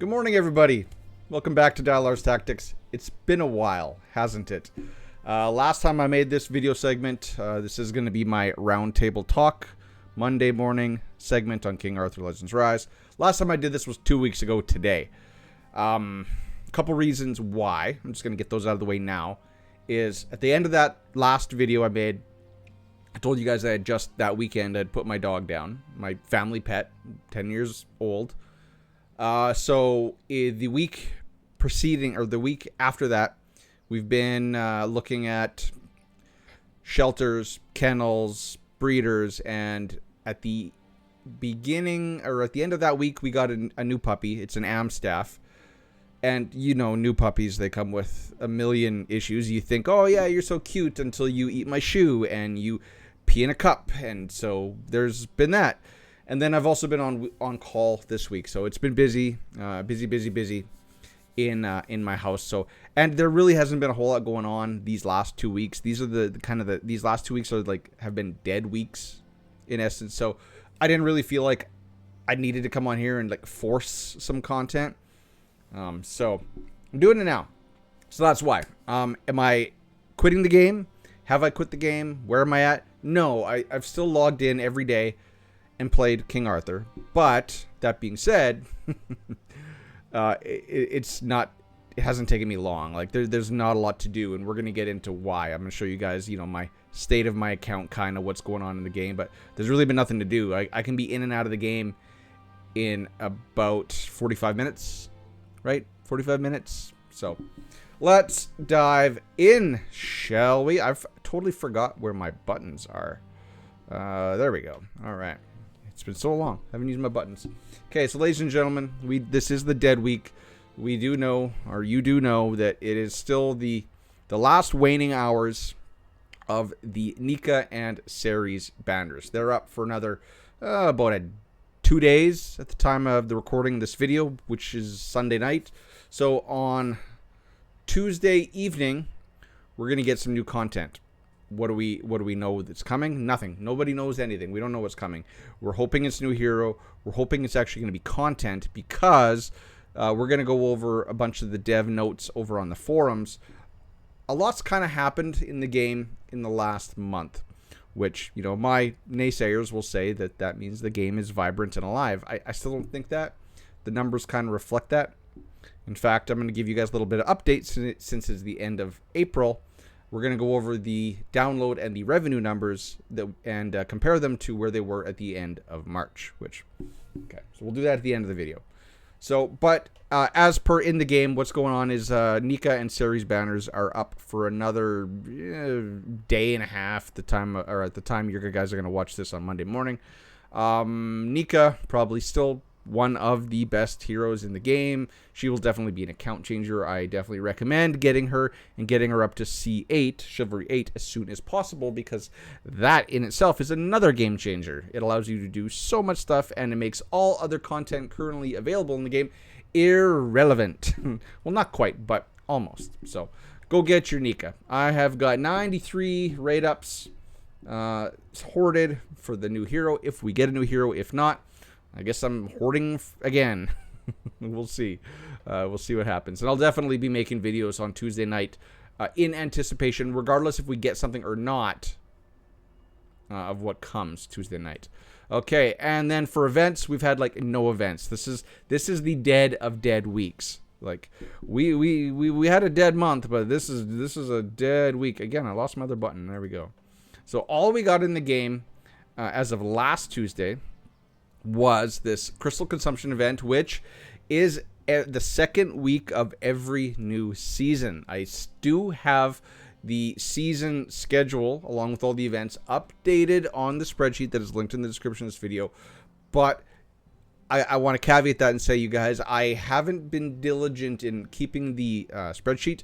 Good morning, everybody. Welcome back to Dial Tactics. It's been a while, hasn't it? Last time I made this video segment, this is going to be my roundtable talk Monday morning segment on King Arthur Legends Rise. Last time I did this was 2 weeks ago today. A couple reasons why. I'm just going to get those out of the way now. Is at the end of that last video I made, I told you guys I had just that weekend I'd put my dog down, my family pet, 10 years old. So the week preceding, or the week after that, we've been looking at shelters, kennels, breeders, and at the beginning, or at the end of that week, we got a new puppy. It's an Amstaff. And, you know, new puppies, they come with a million issues. You think, oh, yeah, you're so cute until you eat my shoe and you pee in a cup. And so there's been that. And then I've also been on call this week. So it's been busy in my house. So, and there really hasn't been a whole lot going on these last 2 weeks. These are these last 2 weeks are have been dead weeks in essence. So I didn't really feel like I needed to come on here and force some content. So I'm doing it now. So that's why. Am I quitting the game? Have I quit the game? Where am I at? No, I've still logged in every day and played King Arthur. But that being said, it hasn't taken me long. There's not a lot to do, and we're going to get into why. I'm going to show you guys, my state of my account, kind of what's going on in the game, but there's really been nothing to do. I can be in and out of the game in about 45 minutes. Right? 45 minutes. So let's dive in, shall we? I've totally forgot where my buttons are. There we go. All right. It's been so long. I haven't used my buttons. Okay, so ladies and gentlemen, this is the dead week. We do know, or you do know, that it is still the last waning hours of the Nika and Ceres banners. They're up for another about 2 days at the time of the recording of this video, which is Sunday night. So on Tuesday evening, we're gonna get some new content. What do we know that's coming? Nothing. Nobody knows anything. We don't know what's coming. We're hoping it's new hero. We're hoping it's actually gonna be content, because we're gonna go over a bunch of the dev notes over on the forums. A lot's kind of happened in the game in the last month, which, my naysayers will say that means the game is vibrant and alive. I still don't think that. The numbers kind of reflect that. In fact, I'm going to give you guys a little bit of updates since it's the end of April. We're going to go over the download and the revenue numbers and compare them to where they were at the end of March. Okay, so we'll do that at the end of the video. So, but as per in the game, what's going on is Nika and Ceres banners are up for another day and a half. At the time you guys are going to watch this on Monday morning. Nika probably still one of the best heroes in the game. She will definitely be an account changer. I definitely recommend getting her and getting her up to C8, Chivalry 8, as soon as possible, because that in itself is another game changer. It allows you to do so much stuff, and it makes all other content currently available in the game irrelevant. Well, not quite, but almost. So go get your Nika. I have got 93 raid ups hoarded for the new hero, if we get a new hero. If not, I guess I'm hoarding again. We'll see. We'll see what happens. And I'll definitely be making videos on Tuesday night in anticipation, regardless if we get something or not, of what comes Tuesday night. Okay, and then for events, we've had no events. This is the dead of dead weeks. We had a dead month, but this is a dead week. Again, I lost my other button. There we go. So all we got in the game as of last Tuesday was this crystal consumption event, which is the second week of every new season. I do have the season schedule along with all the events updated on the spreadsheet that is linked in the description of this video, but I want to caveat that and say, you guys, I haven't been diligent in keeping the spreadsheet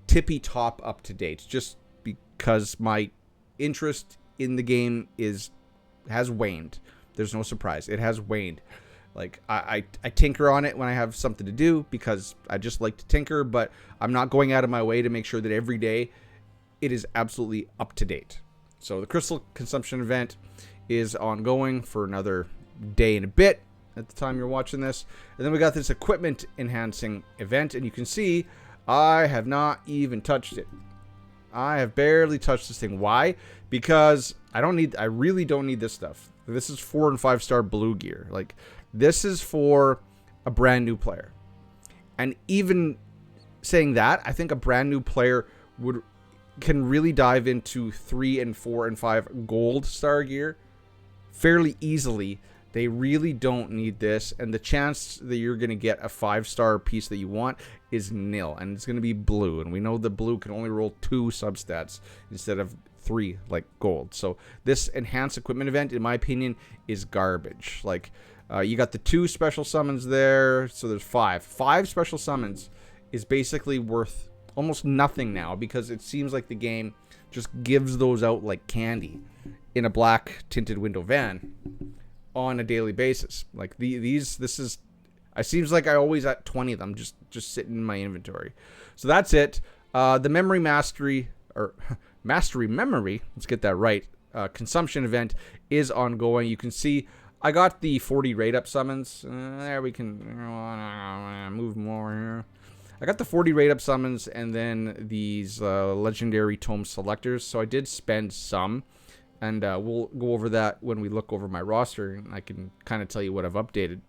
tippy top up to date, just because my interest in the game has waned. There's no surprise. It has waned. I tinker on it when I have something to do, because I just like to tinker, but I'm not going out of my way to make sure that every day it is absolutely up to date. So the crystal consumption event is ongoing for another day and a bit. at the time you're watching this. And then we got this equipment enhancing event, and you can see I have not even touched it. I have barely touched this thing. Why? Because I really don't need this stuff. This is 4 and 5 star blue gear. Like, this is for a brand new player. And even saying that, I think a brand new player can really dive into 3 and 4 and 5 gold star gear fairly easily. They really don't need this, and the chance that you're going to get a 5-star piece that you want is nil, and it's going to be blue, and we know the blue can only roll 2 substats instead of 3 like gold. So this enhanced equipment event, in my opinion, is garbage. Like, you got the 2 special summons there, so there's 5. 5 special summons is basically worth almost nothing now, because it seems like the game just gives those out like candy in a black tinted window van on a daily basis. Like, it seems like I always at 20 of them just sitting in my inventory. So that's it. The memory mastery, or mastery memory, let's get that right, consumption event is ongoing. You can see I got the 40 rate up summons. There, we can move more here. I got the 40 rate up summons, and then these legendary tome selectors. So I did spend some, and we'll go over that when we look over my roster, and I can kind of tell you what I've updated.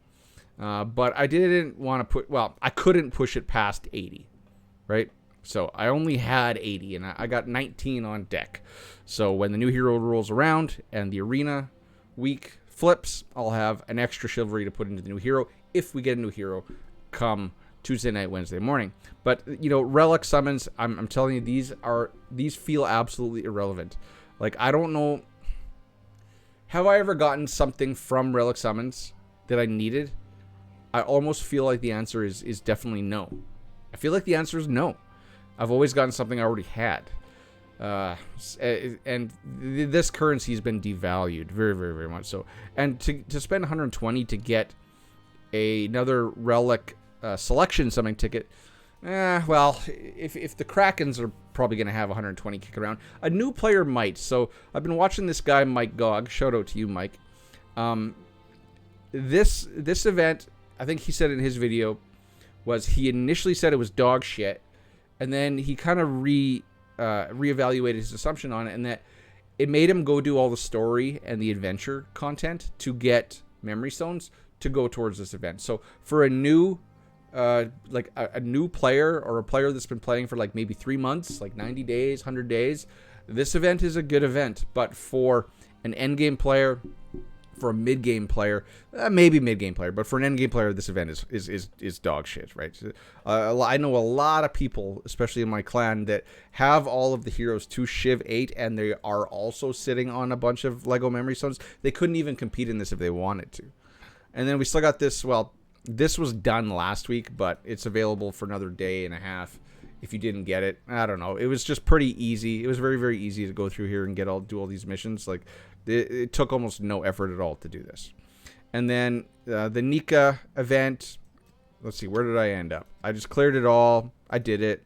But I didn't want to I couldn't push it past 80, right? So I only had 80, and I got 19 on deck. So when the new hero rolls around and the arena week flips, I'll have an extra chivalry to put into the new hero if we get a new hero come Tuesday night, Wednesday morning. But, you know, relic summons, I'm telling you, these feel absolutely irrelevant. Like, I don't know, have I ever gotten something from relic summons that I needed? I almost feel like the answer is definitely no. I feel like the answer is no. I've always gotten something I already had. And this currency has been devalued very, very, very much so. And to spend 120 to get another relic selection summon ticket, well, if the Krakens are probably going to have 120 kick around, a new player might. So I've been watching this guy, Mike Gog. Shout out to you, Mike. This event, I think he said in his video, was he initially said it was dog shit, and then he kind of reevaluated his assumption on it, and that it made him go do all the story and the adventure content to get memory stones to go towards this event. So for a new a new player, or a player that's been playing for like maybe 3 months, like 90 days, 100 days, this event is a good event. But for an end game player, for a mid game player, maybe mid game player, but for an end game player, this event is dog shit, right? I know a lot of people, especially in my clan, that have all of the heroes to Shiv 8, and they are also sitting on a bunch of Lego memory stones. They couldn't even compete in this if they wanted to. And then we still got this. Well, this was done last week, but it's available for another day and a half if you didn't get it. I don't know. It was just pretty easy. It was very, very easy to go through here and do all these missions. Like, it took almost no effort at all to do this. And then the Nika event. Let's see, where did I end up? I just cleared it all. I did it.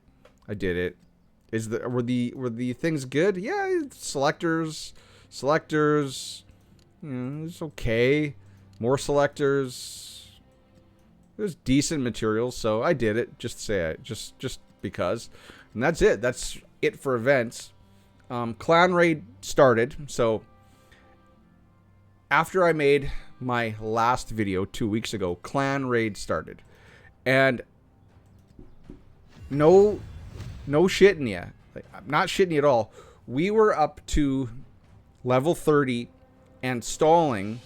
Were the things good? Yeah, selectors. It's okay. More selectors. It was decent materials, so I did it. Just because. And that's it. That's it for events. Clan Raid started. So after I made my last video 2 weeks ago, Clan Raid started. And no shitting ya. Like, I'm not shitting you at all. We were up to level 30 and stalling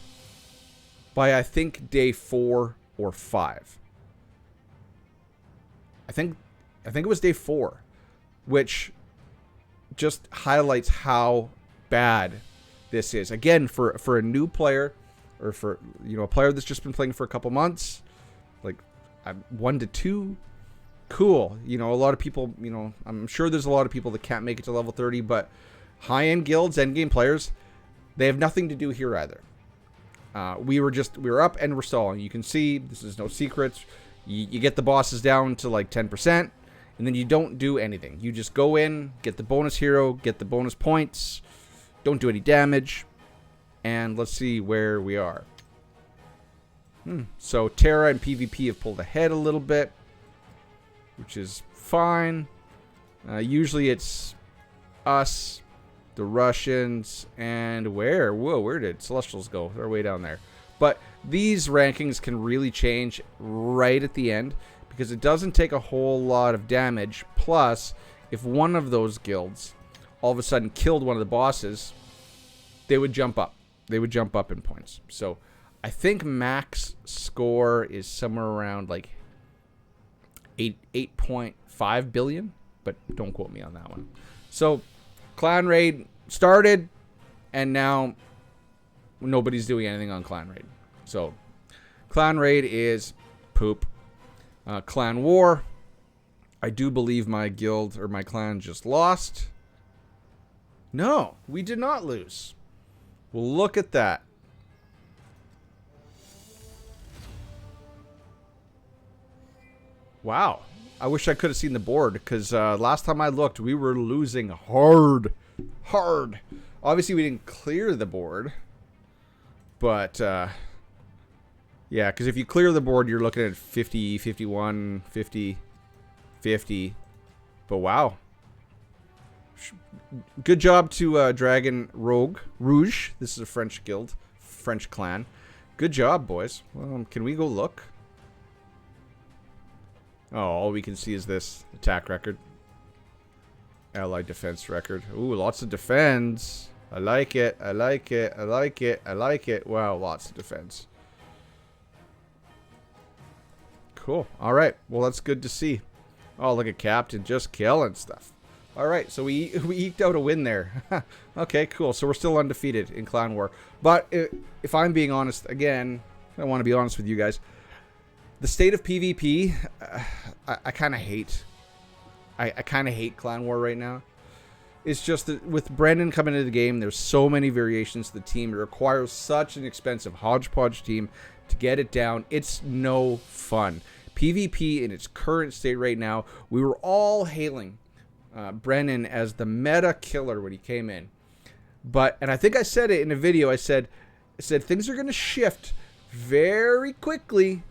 by, I think, day 4 or 5. I think it was day 4, which just highlights how bad this is. Again, for a new player, or for, you know, a player that's just been playing for a couple months, like 1 to 2, cool. You know, a lot of people, you know, I'm sure there's a lot of people that can't make it to level 30, but high-end guilds, endgame players, they have nothing to do here either. We were up and we're stalling. You can see, this is no secrets. You get the bosses down to like 10%, and then you don't do anything. You just go in, get the bonus hero, get the bonus points, don't do any damage, and let's see where we are. So Terra and PvP have pulled ahead a little bit, which is fine. Usually it's us, the Russians, and where? Whoa, where did Celestials go? They're way down there. But these rankings can really change right at the end because it doesn't take a whole lot of damage. Plus, if one of those guilds all of a sudden killed one of the bosses, they would jump up. They would jump up in points. So I think max score is somewhere around like 8.5 billion, but don't quote me on that one. So Clan Raid started, and now nobody's doing anything on Clan Raid. So Clan Raid is poop. Clan War, I do believe my guild or my clan just lost. No, we did not lose. Well, look at that. Wow. I wish I could have seen the board, because last time I looked, we were losing hard. Hard. Obviously, we didn't clear the board. But, yeah, because if you clear the board, you're looking at 50, 51, 50, 50. But wow. Good job to Dragon Rouge. This is a French guild. French clan. Good job, boys. Well, can we go look? Oh, all we can see is this attack record. Allied defense record. Ooh, lots of defense. I like it. I like it. I like it. I like it. Wow, lots of defense. Cool. All right. Well, that's good to see. Oh, look at Captain just killing stuff. All right, so we eked out a win there. Okay, cool. So we're still undefeated in Clan War. But if I'm being honest, again, I want to be honest with you guys. The state of PvP, I kind of hate. I kind of hate Clan War right now. It's just that with Brendan coming into the game, there's so many variations to the team. It requires such an expensive hodgepodge team to get it down. It's no fun. PvP in its current state right now, we were all hailing Brennan as the meta killer when he came in. And I think I said it in a video, I said things are going to shift very quickly,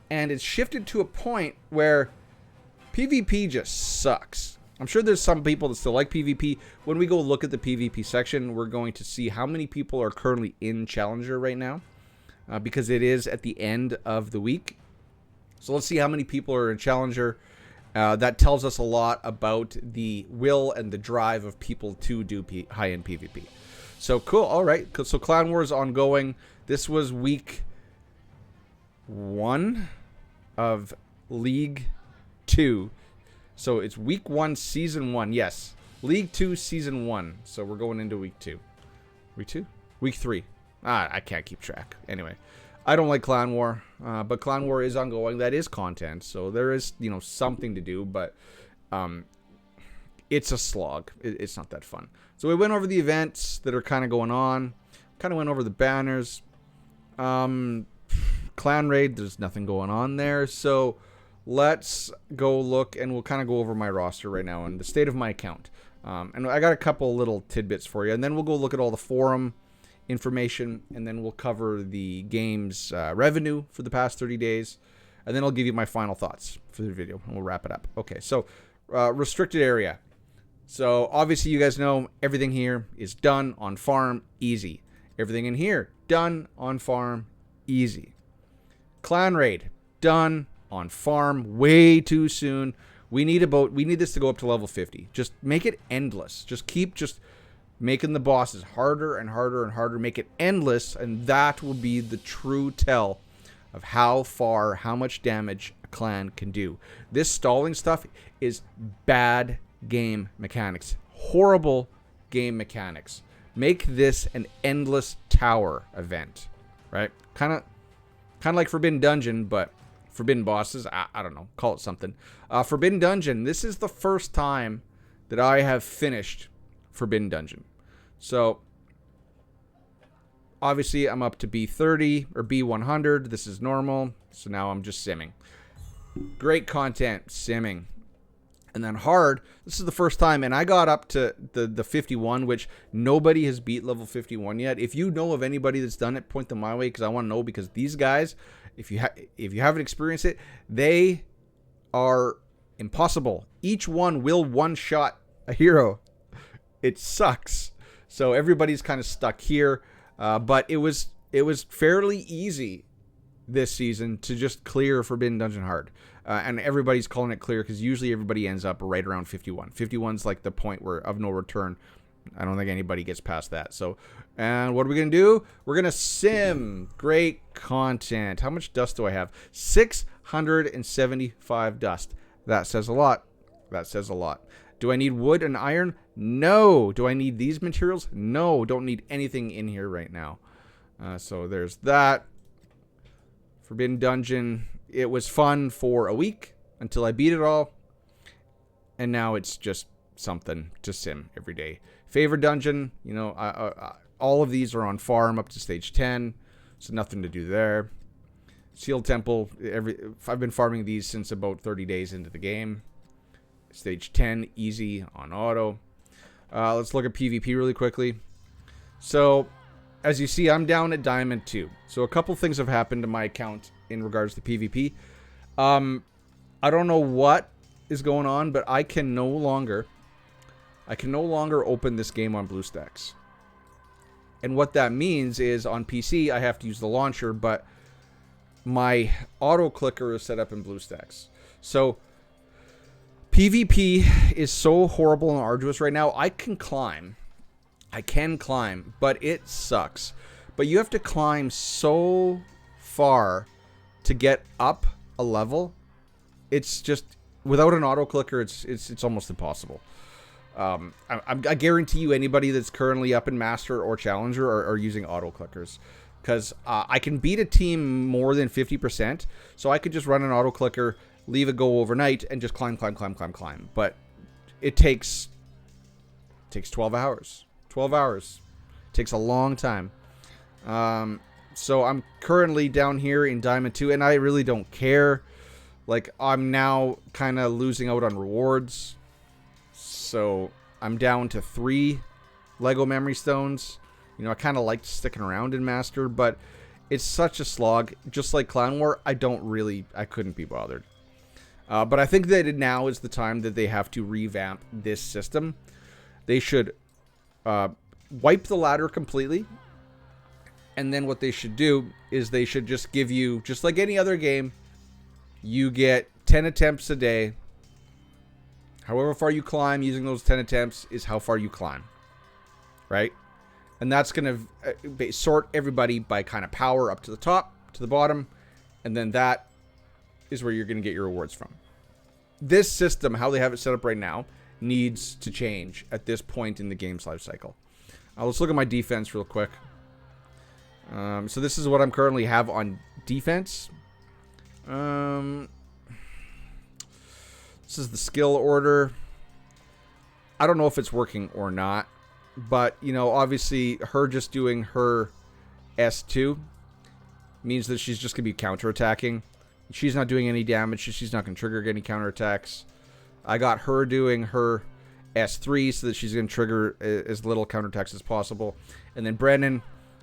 and it's shifted to a point where PvP just sucks. I'm sure there's some people that still like PvP. When we go look at the PvP section, we're going to see how many people are currently in Challenger right now, because it is at the end of the week. So let's see how many people are in Challenger. That tells us a lot about the will and the drive of people to do high-end PvP. So cool. All right. So Clan War is ongoing. This was week 1 of League 2. So it's week 1, season 1. Yes. League 2, season 1. So we're going into week 2. Week 2? Week 3. I can't keep track. Anyway. I don't like Clan War, but Clan War is ongoing. That is content, so there is, something to do, but it's a slog. It's not that fun. So we went over the events that are kind of going on. Kind of went over the banners. Clan Raid, there's nothing going on there. So let's go look, and we'll kind of go over my roster right now and the state of my account. And I got a couple little tidbits for you, and then we'll go look at all the forum information, and then we'll cover the game's revenue for the past 30 days, and then I'll give you my final thoughts for the video, and we'll wrap it up. Okay, so restricted area. So obviously you guys know everything here is done on farm easy. Everything in here done on farm easy. Clan Raid done on farm way too soon. We need this to go up to level 50. Just make it endless. Just keep making the bosses harder and harder and harder. Make it endless, and that will be the true tell of how much damage a clan can do. This stalling stuff is bad game mechanics. Horrible game mechanics. Make this an endless tower event, right? Kind of like Forbidden Dungeon, but Forbidden Bosses. I don't know. Call it something. Forbidden Dungeon. This is the first time that I have finished Forbidden Dungeon. So, obviously, I'm up to B30 or B100. This is normal. So now I'm just simming. Great content, simming. And then hard, this is the first time, and I got up to the 51, which nobody has beat level 51 yet. If you know of anybody that's done it, point them my way, because I want to know, because these guys, if you haven't experienced it, they are impossible. Each one will one-shot a hero. It sucks. So everybody's kind of stuck here, but it was fairly easy this season to just clear Forbidden Dungeon hard. And everybody's calling it clear because usually everybody ends up right around 51. 51's like the point where of no return. I don't think anybody gets past that. So, and what are we going to do? We're going to sim. Great content. How much dust do I have? 675 dust. That says a lot. That says a lot. Do I need wood and iron? No. Do I need these materials? No. Don't need anything in here right now. So there's that. Forbidden Dungeon. It was fun for a week until I beat it all. And now it's just something to sim every day. Favorite dungeon, you know, all of these are on farm up to stage 10. So nothing to do there. Sealed Temple, I've been farming these since about 30 days into the game. Stage 10, easy on auto. Let's look at PvP really quickly. So, as you see, I'm down at Diamond 2. So a couple things have happened to my account in regards to PvP. I don't know what is going on, but I can no longer open this game on BlueStacks. And what that means is on PC, I have to use the launcher, but my auto clicker is set up in BlueStacks. So PvP is so horrible and arduous right now. I can climb, but it sucks. But you have to climb so far to get up a level. It's just, without an auto clicker, it's almost impossible. I guarantee you anybody that's currently up in Master or Challenger are using auto clickers. Because I can beat a team more than 50%. So I could just run an auto clicker, leave it go overnight, and just climb. But it takes 12 hours. 12 hours. It takes a long time. So I'm currently down here in Diamond 2, and I really don't care. Like, I'm now kind of losing out on rewards. So I'm down to 3 Lego Memory Stones. You know, I kind of liked sticking around in Master, but it's such a slog. Just like Clan War, I couldn't be bothered. But I think that now is the time that they have to revamp this system. They should wipe the ladder completely. And then what they should do is they should just give you, just like any other game, you get 10 attempts a day. However far you climb using those 10 attempts is how far you climb. Right? And that's going to sort everybody by kind of power up to the top, to the bottom. And then that is where you're going to get your rewards from. This system, how they have it set up right now, needs to change at this point in the game's life cycle. Let's look at my defense real quick. So this is what I'm currently have on defense. This is the skill order. I don't know if it's working or not. But, you know, obviously her just doing her S2 means that she's just going to be counterattacking. She's not doing any damage, so she's not going to trigger any counterattacks. I got her doing her S3 so that she's going to trigger as little counterattacks as possible. And then Brennan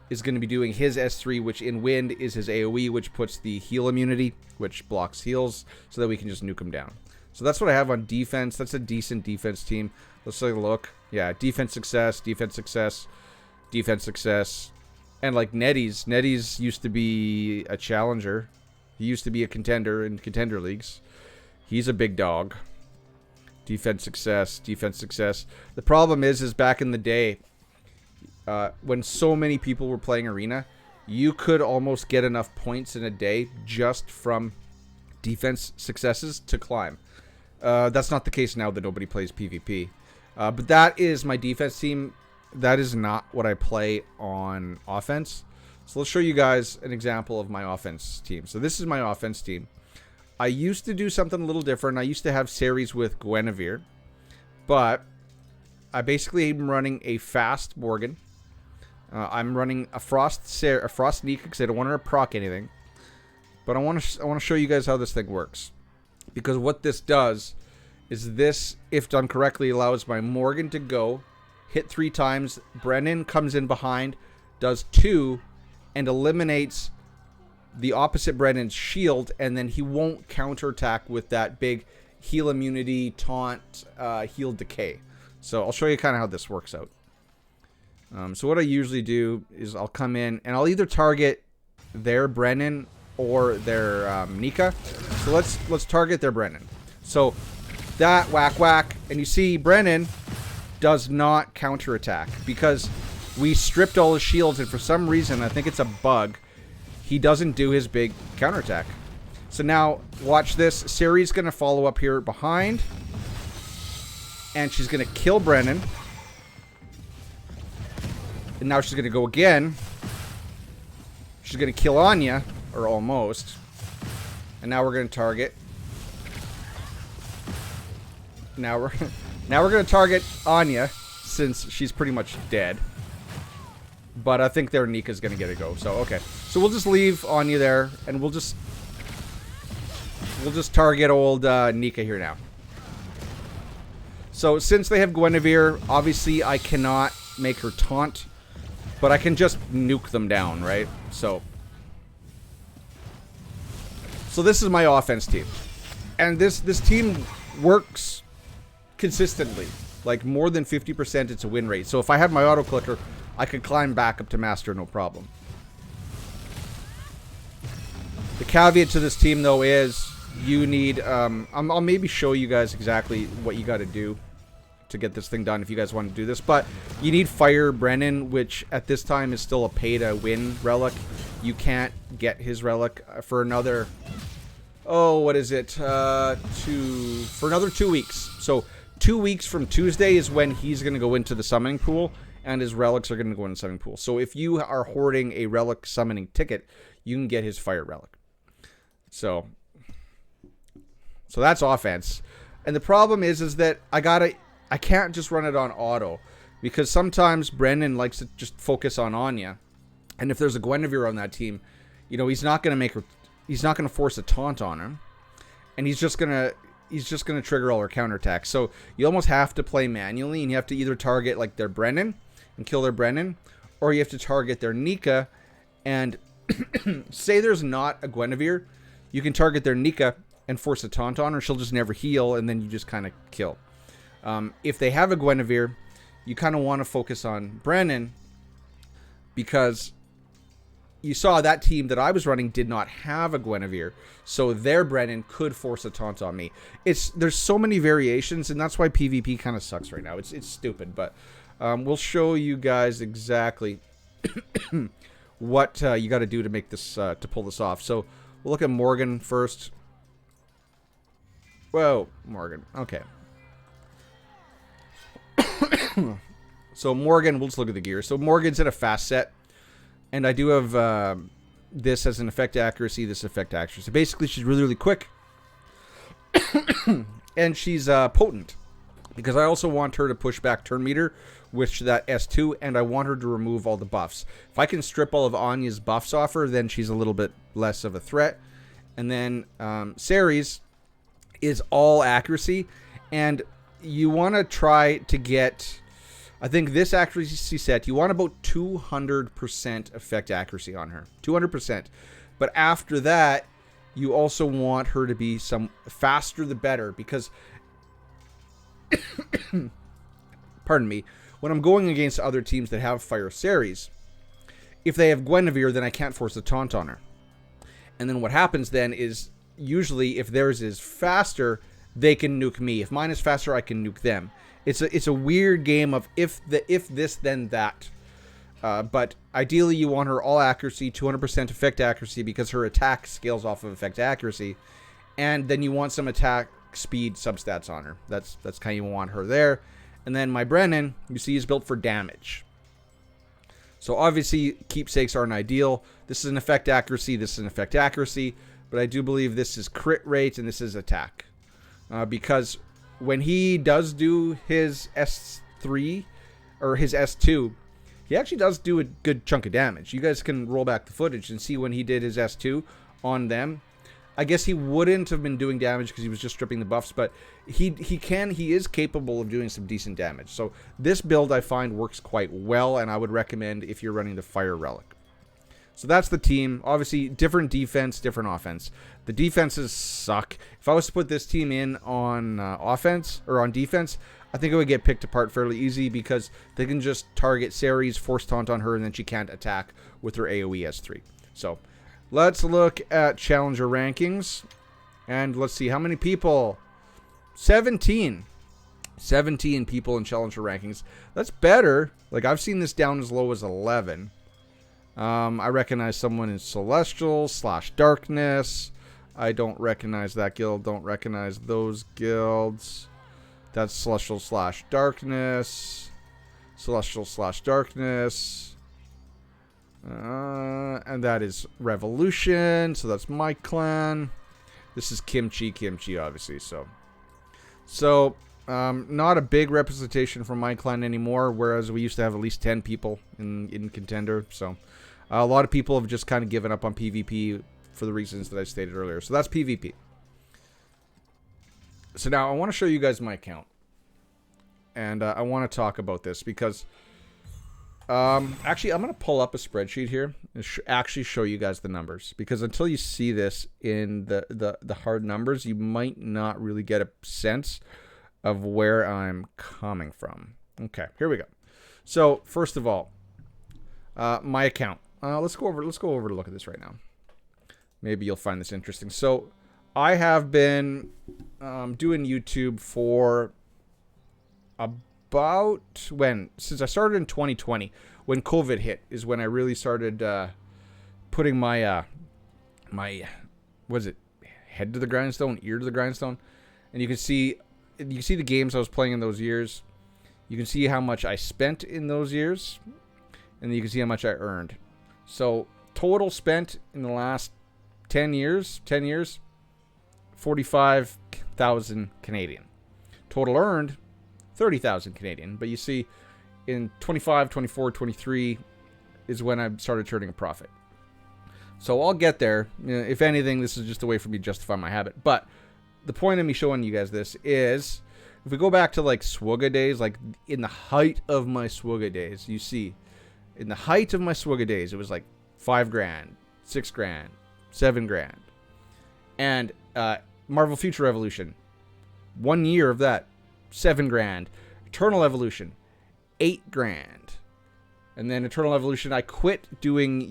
is going to be doing his S3, which in Wind is his AoE, which puts the heal immunity, which blocks heals, so that we can just nuke him down. So that's what I have on defense. That's a decent defense team. Let's take a look. Yeah, defense success, defense success, defense success. And like Nettie's used to be a challenger. He used to be a contender in contender leagues. He's a big dog. Defense success, defense success. The problem is back in the day, when so many people were playing Arena, you could almost get enough points in a day just from defense successes to climb. That's not the case now that nobody plays PvP. But that is my defense team. That is not what I play on offense. So let's show you guys an example of my offense team. So this is my offense team. I used to do something a little different. I used to have series with Guinevere. But I basically am running a fast Morgan. I'm running a Frost Nika because I don't want her to proc anything. But I want to show you guys how this thing works. Because what this does is this, if done correctly, allows my Morgan to go, hit 3 times. Brennan comes in behind, does 2, and eliminates the opposite Brennan's shield, and then he won't counterattack with that big heal immunity, taunt, heal decay. So I'll show you kind of how this works out. So what I usually do is I'll come in and I'll either target their Brennan or their Nika. So let's target their Brennan. So that whack, and you see Brennan does not counterattack because we stripped all his shields, and for some reason, I think it's a bug, he doesn't do his big counterattack. So now, watch this. Sari's going to follow up here behind, and she's going to kill Brennan. And now she's going to go again. She's going to kill Anya, or almost. And now we're going to target. Now we're going to target Anya, since she's pretty much dead. But I think their Nika's going to get a go. So, okay. So we'll just leave Anya there, and we'll just target old Nika here now. So, since they have Guinevere, obviously I cannot make her taunt, but I can just nuke them down, right? So this is my offense team. And this team works consistently. Like, more than 50% it's a win rate. So if I have my auto clicker, I could climb back up to master, no problem. The caveat to this team, though, is you need... I'll maybe show you guys exactly what you got to do to get this thing done if you guys want to do this. But you need Fire Brennan, which at this time is still a pay-to-win relic. You can't get his relic for another... Oh, what is it? For another 2 weeks. So 2 weeks from Tuesday is when he's going to go into the summoning pool, and his relics are going to go in the summoning pool. So if you are hoarding a relic summoning ticket, you can get his Fire relic. So that's offense. And the problem is that I can't just run it on auto, because sometimes Brennan likes to just focus on Anya, and if there's a Guinevere on that team, you know, he's not going to force a taunt on him, and he's just going to trigger all her counterattacks. So you almost have to play manually, and you have to either target like their Brennan and kill their Brennan, or you have to target their Nika and say there's not a Guinevere, you can target their Nika and force a taunt on her. She'll just never heal, and then you just kind of kill. If they have a Guinevere, you kind of want to focus on Brennan, because you saw that team that I was running did not have a Guinevere, so their Brennan could force a taunt on me. There's so many variations, and that's why PvP kind of sucks right now. It's stupid, but we'll show you guys exactly what you got to do to make this to pull this off. So we'll look at Morgan first. Whoa, Morgan. Okay. So Morgan, we'll just look at the gear. So Morgan's in a fast set, and I do have this as an effect accuracy, this effect accuracy. Basically, she's really, really quick, and she's potent, because I also want her to push back turn meter with that S2, and I want her to remove all the buffs. If I can strip all of Anya's buffs off her, then she's a little bit less of a threat. And then Sari's is all accuracy, and you want to try to get... I think this accuracy set, you want about 200% effect accuracy on her. 200%. But after that, you also want her to be some faster the better, because... pardon me. When I'm going against other teams that have Fire Sari's, if they have Guinevere, then I can't force a taunt on her. And then what happens then is, usually if theirs is faster, they can nuke me. If mine is faster, I can nuke them. It's a weird game of if this, then that. But ideally, you want her all accuracy, 200% effect accuracy, because her attack scales off of effect accuracy. And then you want some attack speed substats on her. That's kind of you want her there. And then my Brennan, you see, is built for damage. So obviously, keepsakes aren't ideal. This is an effect accuracy, this is an effect accuracy. But I do believe this is crit rate and this is attack. Because when he does do his S3 or his S2, he actually does do a good chunk of damage. You guys can roll back the footage and see when he did his S2 on them. I guess he wouldn't have been doing damage because he was just stripping the buffs, but he is capable of doing some decent damage. So this build I find works quite well, and I would recommend if you're running the Fire Relic. So that's the team. Obviously, different defense, different offense. The defenses suck. If I was to put this team in on offense or on defense, I think it would get picked apart fairly easy because they can just target Ceres, force taunt on her, and then she can't attack with her AoE S3. So let's look at Challenger rankings. And let's see how many people. 17. 17 people in Challenger rankings. That's better. Like, I've seen this down as low as 11. I recognize someone in Celestial/Darkness. I don't recognize that guild. Don't recognize those guilds. That's Celestial/Darkness. Celestial/Darkness. And that is Revolution. So that's my clan. This is Kimchi, obviously. So not a big representation from my clan anymore, whereas we used to have at least 10 people in Contender. So a lot of people have just kind of given up on PvP for the reasons that I stated earlier. So that's PvP. So now I want to show you guys my account. And I want to talk about this because actually I'm going to pull up a spreadsheet here and actually show you guys the numbers. Because until you see this in the hard numbers, you might not really get a sense of where I'm coming from. Okay, here we go. So first of all, my account. Let's go over to look at this right now. Maybe you'll find this interesting. So I have been doing YouTube for about since I started in 2020, when COVID hit, is when I really started putting my what is it, head to the grindstone, ear to the grindstone, and you can see the games I was playing in those years. You can see how much I spent in those years, and then you can see how much I earned. So total spent in the last 10 years, 45,000 Canadian. Total earned 30,000 Canadian. But you see, in 25, 24, 23 is when I started turning a profit. So I'll get there. If anything, this is just a way for me to justify my habit. But the point of me showing you guys this is, if we go back to like Swugga days, like in the height of my Swugga days, you see, in the height of my Swugga days, it was like $5,000, $6,000, $7,000. And Marvel Future Revolution, 1 year of that, $7,000. Eternal Evolution, $8,000. And then Eternal Evolution, I quit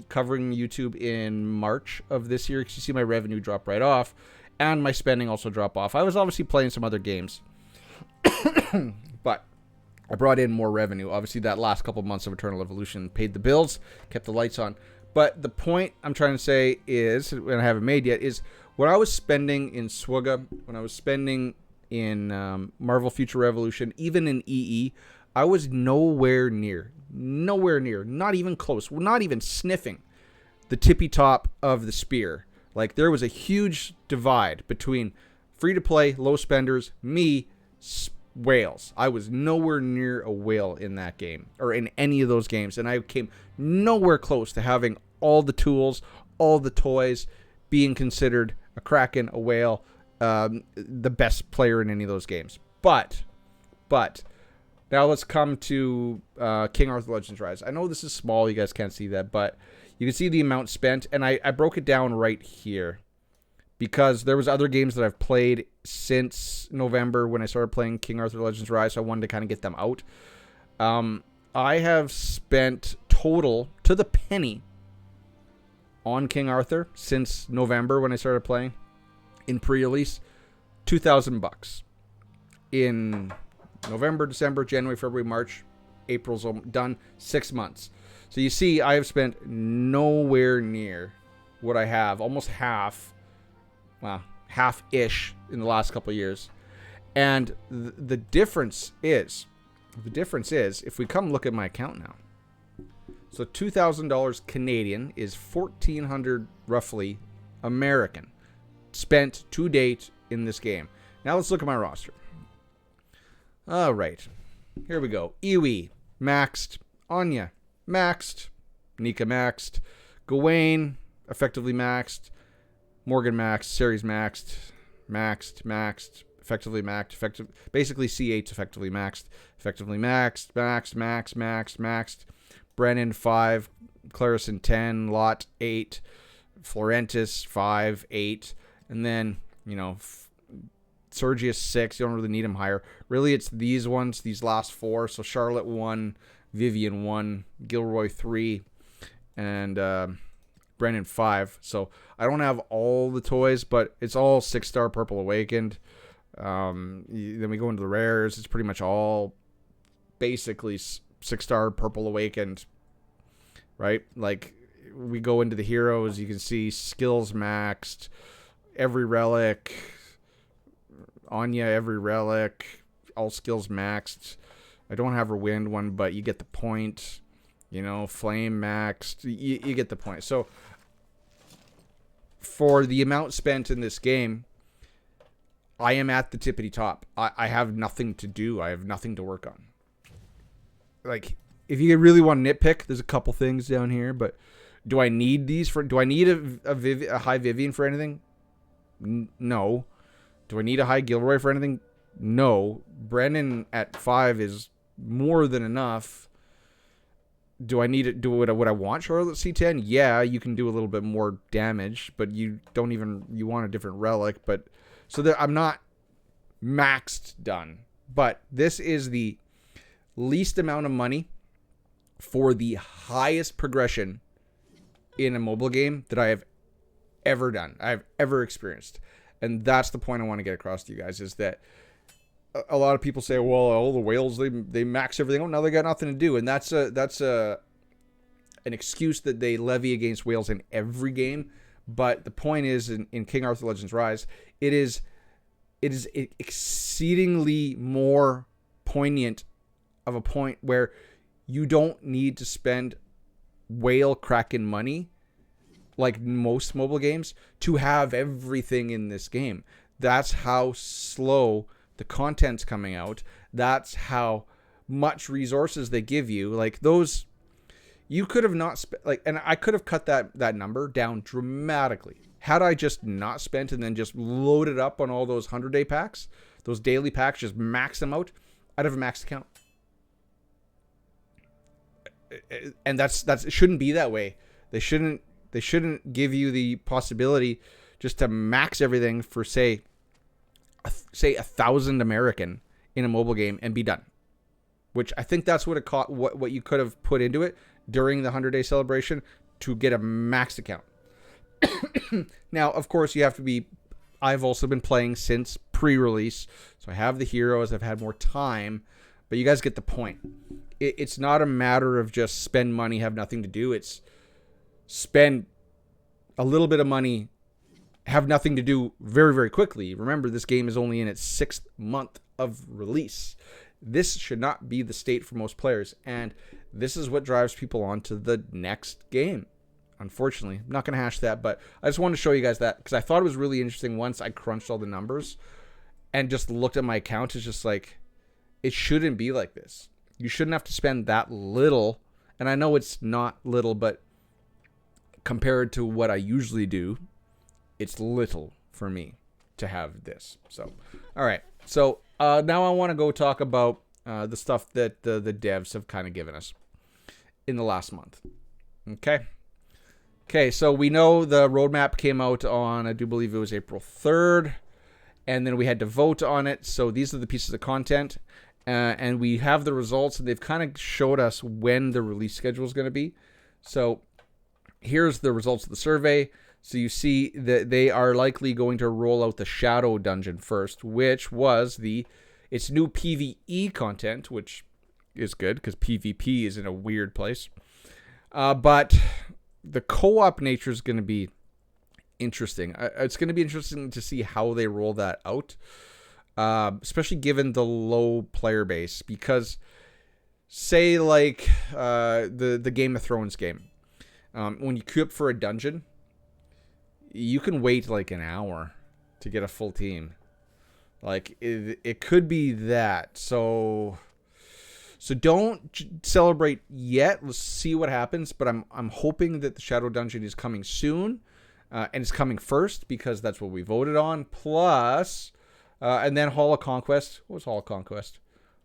covering YouTube in March of this year because you see my revenue drop right off, and my spending also drop off. I was obviously playing some other games, but I brought in more revenue. Obviously, that last couple months of Eternal Evolution paid the bills, kept the lights on. But the point I'm trying to say is, and I haven't made yet, is what I was spending in Swugga, when I was spending in Marvel Future Revolution, even in EE, I was nowhere near, not even close, not even sniffing the tippy top of the spear. Like, there was a huge divide between free-to-play, low spenders, me, whales. I was nowhere near a whale in that game, or in any of those games, and I came nowhere close to having all the tools, all the toys, being considered a Kraken, a whale, the best player in any of those games. But now let's come to King Arthur Legends Rise. I know this is small, you guys can't see that, but you can see the amount spent, and I broke it down right here because there was other games that I've played since November when I started playing King Arthur Legends Rise, so I wanted to kind of get them out. I have spent total, to the penny, on King Arthur since November when I started playing, in pre-release, $2,000 in November, December, January, February, March, April's done, 6 months. So you see, I have spent nowhere near what I have, almost half, well, half-ish in the last couple of years. And the difference is, if we come look at my account now, so $2,000 Canadian is $1,400 roughly American spent to date in this game. Now let's look at my roster. All right, here we go. Iwi maxed, Anya maxed, Nika maxed, Gawain effectively maxed, Morgan maxed, series maxed, effectively maxed, basically C8's effectively maxed, maxed. Brennan 5, Clarison 10, Lot 8, Florentis 5, 8, and then, Sergius 6. You don't really need him higher. Really, it's these ones, these last 4. So Charlotte 1, Vivian 1, Gilroy 3, and Brennan 5. So I don't have all the toys, but it's all 6-star Purple Awakened. Then we go into the rares. It's pretty much all basically 6-star Purple Awakened, right? Like, we go into the heroes. You can see skills maxed, every relic, Anya, every relic, all skills maxed. I don't have her wind one, but you get the point. Flame maxed. You get the point. So for the amount spent in this game, I am at the tippity top. I have nothing to do. I have nothing to work on. Like, if you really want to nitpick, there's a couple things down here, but do I need these for? Do I need a high Vivian for anything? No. Do I need a high Gilroy for anything? No. Brennan at 5 is more than enough. Do I need it? Would I want Charlotte C10? Yeah, you can do a little bit more damage, but you want a different relic. But so I'm not maxed done. But this is the least amount of money for the highest progression in a mobile game that I have ever done. I have ever experienced. And that's the point I want to get across to you guys, is that a lot of people say, well, all the whales, they max everything. Oh, now they got nothing to do. And that's an excuse that they levy against whales in every game. But the point is, in King Arthur Legends Rise, it is exceedingly more poignant of a point where you don't need to spend whale cracking money like most mobile games to have everything in this game. That's how slow the content's coming out. That's how much resources they give you. Like, those, you could have not spent, and I could have cut that number down dramatically had I just not spent and then just loaded up on all those 100-day packs, those daily packs, just max them out. I'd have a maxed account. And it shouldn't be that way. They shouldn't give you the possibility just to max everything for say 1,000 American in a mobile game and be done. Which I think that's what it cost, what you could have put into it during the 100-day celebration to get a maxed account. Now, of course, you have to be. I've also been playing since pre-release, so I have the heroes. I've had more time, but you guys get the point. It's not a matter of just spend money, have nothing to do. It's spend a little bit of money, have nothing to do very, very quickly. Remember, this game is only in its 6th month of release. This should not be the state for most players, and this is what drives people on to the next game. Unfortunately, I'm not going to hash that, but I just wanted to show you guys that because I thought it was really interesting once I crunched all the numbers and just looked at my account. It's just like, it shouldn't be like this. You shouldn't have to spend that little, and I know it's not little, but compared to what I usually do, it's little for me to have this. So, all right. So now I want to go talk about the stuff that the devs have kind of given us in the last month. Okay, so we know the roadmap came out on, I do believe it was April 3rd, and then we had to vote on it. So these are the pieces of content, and we have the results, and they've kind of showed us when the release schedule is going to be. So here's the results of the survey. So you see that they are likely going to roll out the Shadow Dungeon first, which was its new PvE content, which is good because PvP is in a weird place. But the co-op nature is going to be interesting. It's going to be interesting to see how they roll that out, especially given the low player base. Because, say, like the Game of Thrones game, when you queue up for a dungeon, you can wait like an hour to get a full team. Like, it could be that. So don't celebrate yet. Let's see what happens. But I'm hoping that the Shadow Dungeon is coming soon. and it's coming first because that's what we voted on. Plus, and then Hall of Conquest. What was Hall of Conquest?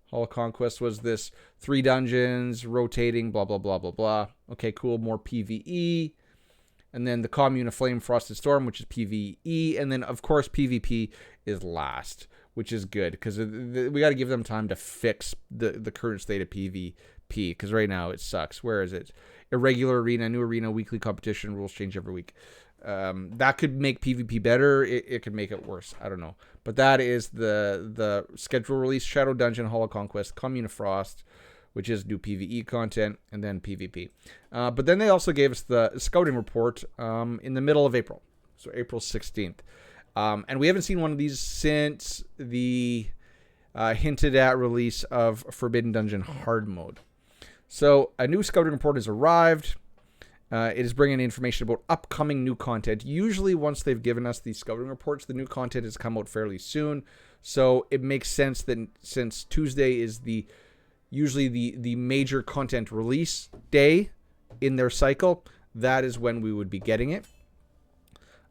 Hall of Conquest was this 3 dungeons, rotating, blah, blah, blah, blah, blah. Okay, cool. More PvE. And then the Commune of Flame Frosted Storm, which is PvE. And then, of course, PvP is last, which is good because we got to give them time to fix the current state of PvP because right now it sucks. Where is it? Irregular arena, new arena, weekly competition, rules change every week. That could make PvP better. It could make it worse. I don't know. But that is the schedule release: Shadow Dungeon, Hall of Conquest, Commune of Frost, which is new PvE content, and then PvP. But then they also gave us the scouting report in the middle of April, so April 16th. And we haven't seen one of these since the hinted at release of Forbidden Dungeon hard mode. So a new scouting report has arrived. It is bringing information about upcoming new content. Usually once they've given us these scouting reports, the new content has come out fairly soon. So it makes sense that since Tuesday is usually the major content release day in their cycle, that is when we would be getting it.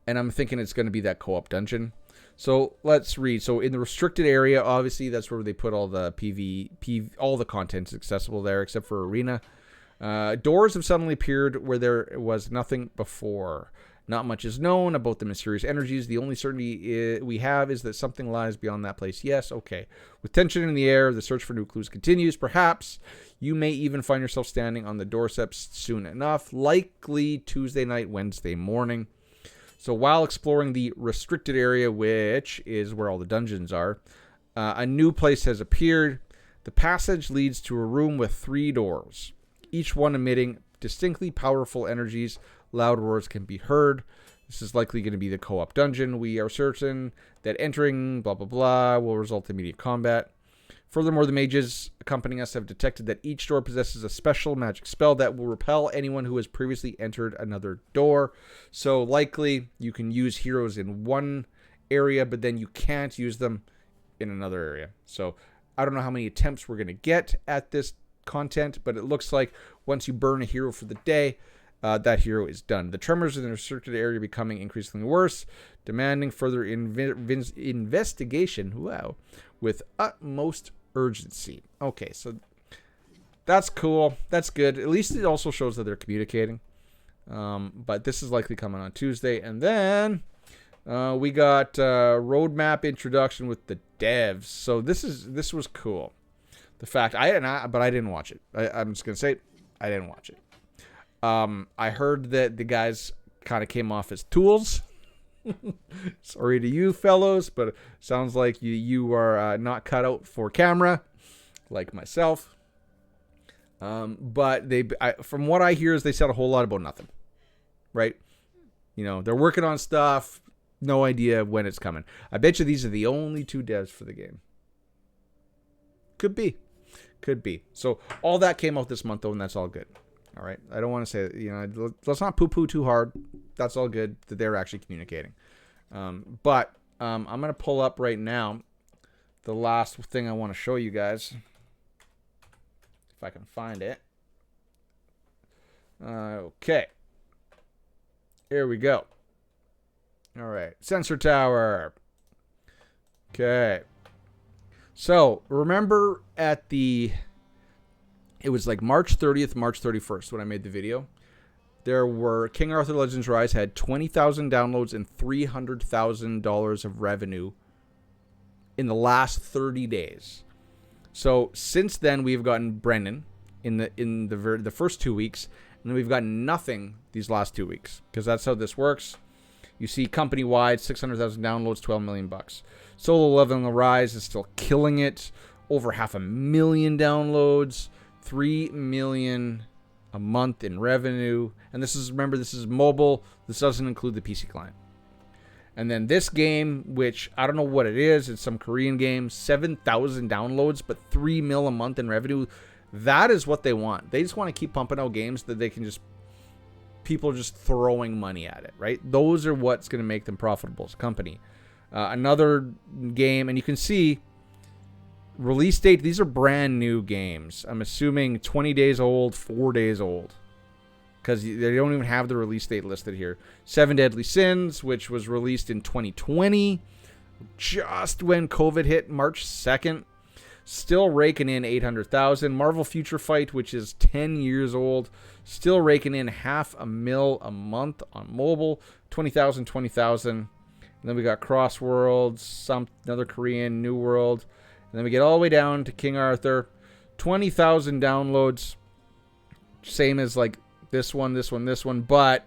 And I'm thinking it's going to be that co-op dungeon. So let's read. So in the restricted area, obviously that's where they put all the all the content's accessible there except for arena. Doors have suddenly appeared where there was nothing before. Not much is known about the mysterious energies. The only certainty we have is that something lies beyond that place. Yes, okay. With tension in the air, the search for new clues continues. Perhaps you may even find yourself standing on the doorsteps soon enough, likely Tuesday night, Wednesday morning. So while exploring the restricted area, which is where all the dungeons are, a new place has appeared. The passage leads to a room with 3 doors, each one emitting distinctly powerful energies. Loud roars can be heard. This is likely going to be the co-op dungeon. We are certain that entering blah blah blah will result in immediate combat. Furthermore, the mages accompanying us have detected that each door possesses a special magic spell that will repel anyone who has previously entered another door. So likely you can use heroes in one area, but then you can't use them in another area. So I don't know how many attempts we're going to get at this content, but it looks like once you burn a hero for the day, that hero is done. The tremors in the restricted area are becoming increasingly worse, demanding further investigation. Wow, with utmost urgency. Okay, so that's cool. That's good. At least it also shows that they're communicating. But this is likely coming on Tuesday, and then we got roadmap introduction with the devs. So this was cool. The fact but I didn't watch it. I'm just gonna say I didn't watch it. I heard that the guys kind of came off as tools. Sorry to you fellows, but it sounds like you are not cut out for camera, like myself. But from what I hear is they said a whole lot about nothing, right? You know, they're working on stuff, no idea when it's coming. I bet you these are the only 2 devs for the game. Could be. So all that came out this month though, and that's all good. All right. I don't want to say, let's not poo-poo too hard. That's all good that they're actually communicating. But I'm going to pull up right now the last thing I want to show you guys. If I can find it. Okay. Here we go. All right. Sensor tower. Okay. So remember it was like March 30th, March 31st when I made the video. There were King Arthur Legends Rise had 20,000 downloads and $300,000 of revenue in the last 30 days. So since then we've gotten Brennan in the first 2 weeks, and then we've gotten nothing these last 2 weeks because that's how this works. You see company wide 600,000 downloads, $12 million. Solo Leveling the Rise is still killing it, over 500,000 downloads. 3 million a month in revenue. And this is mobile. This doesn't include the PC client. And then this game, which I don't know what it is. It's some Korean game. 7,000 downloads, but 3 mil a month in revenue. That is what they want. They just want to keep pumping out games that they can people just throwing money at it, right? Those are what's going to make them profitable as a company. Another game, and you can see release date, these are brand new games. I'm assuming 20 days old, 4 days old. because they don't even have the release date listed here. Seven Deadly Sins, which was released in 2020, just when COVID hit, March 2nd. Still raking in 800,000. Marvel Future Fight, which is 10 years old, still raking in $500,000 a month on mobile. 20,000, 20,000. And then we got Cross Worlds, another Korean, New World. And then we get all the way down to King Arthur. 20,000 downloads. Same as like this one, but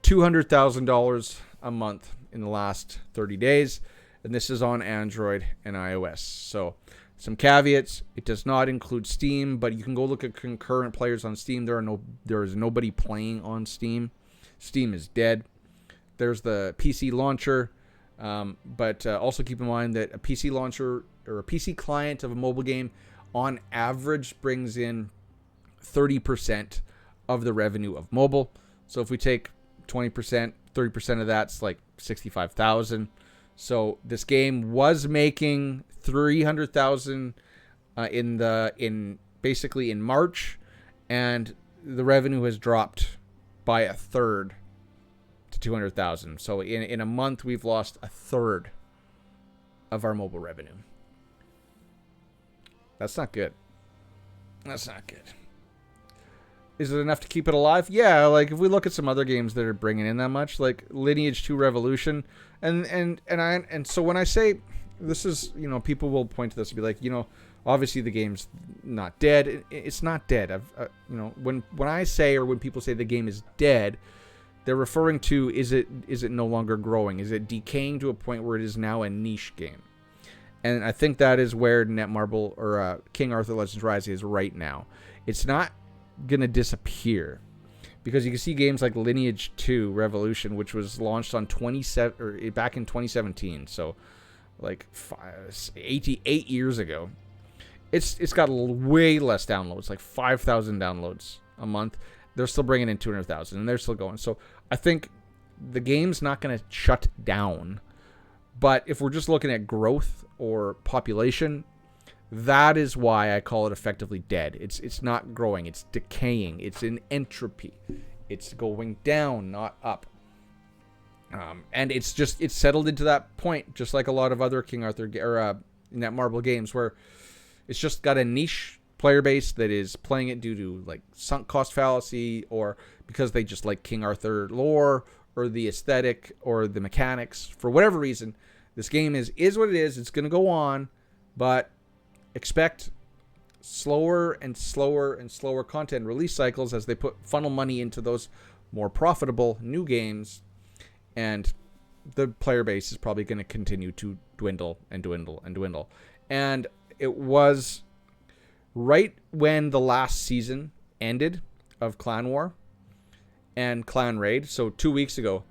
$200,000 a month in the last 30 days. And this is on Android and iOS. So some caveats: it does not include Steam, but you can go look at concurrent players on Steam. There is nobody playing on Steam. Steam is dead. There's the PC launcher, but also keep in mind that a PC launcher or a PC client of a mobile game on average brings in 30% of the revenue of mobile. So if we take 20%, 30% of that's like 65,000. So this game was making 300,000 basically in March, and the revenue has dropped by a third to 200,000. So in a month we've lost a third of our mobile revenue. That's not good. That's not good. Is it enough to keep it alive? Yeah, like if we look at some other games that are bringing in that much, like Lineage 2 Revolution, and so when I say this is, people will point to this and be like, obviously the game's not dead. It's not dead. When I say, or when people say the game is dead, they're referring to is it no longer growing? Is it decaying to a point where it is now a niche game? And I think that is where Netmarble or King Arthur Legends Rise is right now. It's not gonna disappear, because you can see games like Lineage 2 Revolution, which was launched on back in 2017, so like 88 years ago. It's got way less downloads, like 5,000 downloads a month. They're still bringing in 200,000, and they're still going. So I think the game's not going to shut down, but if we're just looking at growth or population, that is why I call it effectively dead. It's not growing. It's decaying. It's in entropy. It's going down, not up. And it's settled into that point, just like a lot of other King Arthur or Netmarble games, where it's just got a niche player base that is playing it due to like sunk cost fallacy, or because they just like King Arthur lore or the aesthetic or the mechanics. For whatever reason, this game is what it is. It's going to go on, but expect slower and slower and slower content release cycles as they funnel money into those more profitable new games, and the player base is probably going to continue to dwindle and dwindle and dwindle. And it was right when the last season ended of Clan War and Clan Raid. So 2 weeks ago,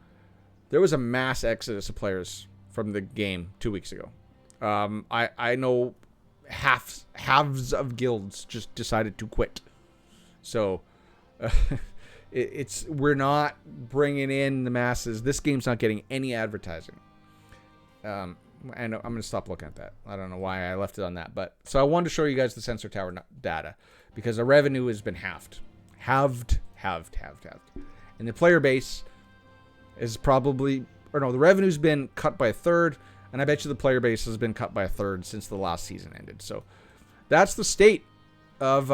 there was a mass exodus of players from the game 2 weeks ago. I know halves of guilds just decided to quit. So we're not bringing in the masses. This game's not getting any advertising. And I'm going to stop looking at that. I don't know why I left it on that. But so I wanted to show you guys the Sensor Tower data, because the revenue has been halved. And the player base is probably, or no, the revenue's been cut by a third, and I bet you the player base has been cut by a third since the last season ended. So that's the state of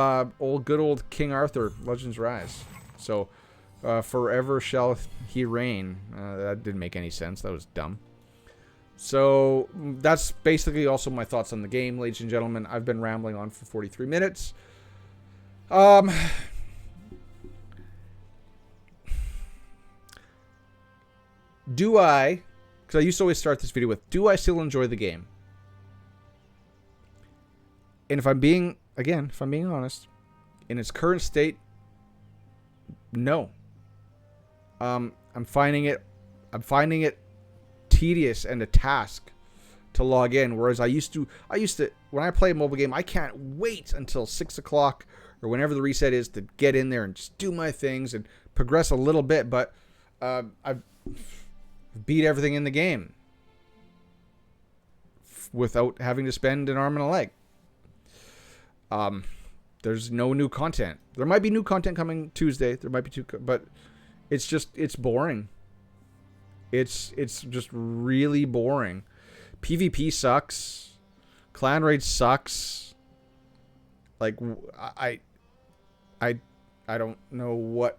good old King Arthur Legends Rise. So forever shall he reign. That didn't make any sense. That was dumb. So that's basically also my thoughts on the game, ladies and gentlemen. I've been rambling on for 43 minutes. Do I, because I used to always start this video with, do I still enjoy the game? And if I'm being honest, in its current state, no. I'm finding it tedious and a task to log in, whereas I used to when I play a mobile game, I can't wait until 6 o'clock or whenever the reset is to get in there and just do my things and progress a little bit. But I've beat everything in the game without having to spend an arm and a leg. there's no new content. There might be new content coming Tuesday. There might be but it's boring. It's just really boring. PvP sucks. Clan raid sucks. Like I don't know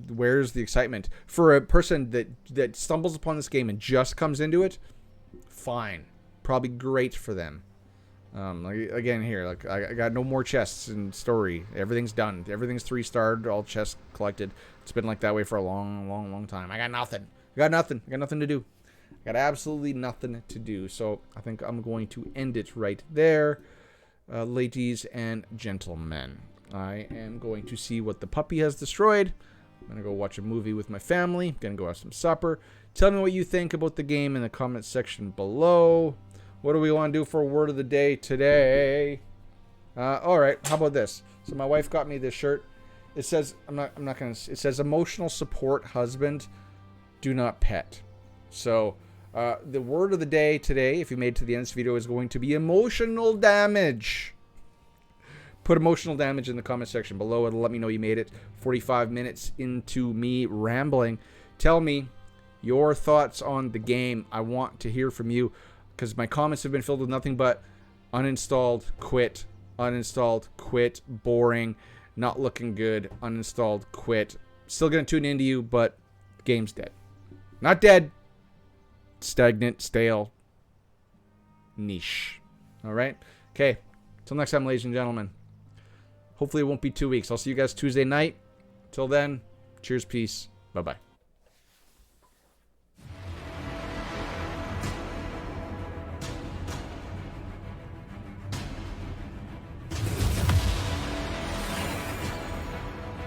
where's the excitement for a person that stumbles upon this game and just comes into it. Fine, probably great for them. Like, again here, like I got no more chests in story. Everything's done. Everything's 3-starred. All chests collected. It's been like that way for a long time. I got nothing. I got nothing to do. I got absolutely nothing to do. So I think I'm going to end it right there, ladies and gentlemen. I am going to see what the puppy has destroyed. I'm going to go watch a movie with my family. Going to go have some supper. Tell me what you think about the game in the comments section below. What do we want to do for a word of the day today? All right, how about this? So my wife got me this shirt. It says it says emotional support husband, do not pet. So the word of the day today, if you made it to the end of this video, is going to be emotional damage. Put emotional damage in the comment section below. It'll let me know you made it. 45 minutes into me rambling. Tell me your thoughts on the game. I want to hear from you, because my comments have been filled with nothing but uninstalled, quit, boring, not looking good, uninstalled, quit. Still going to tune into you, but the game's dead. Not dead. Stagnant, stale, niche. All right? Okay. Till next time, ladies and gentlemen. Hopefully it won't be 2 weeks. I'll see you guys Tuesday night. Till then, cheers, peace. Bye-bye.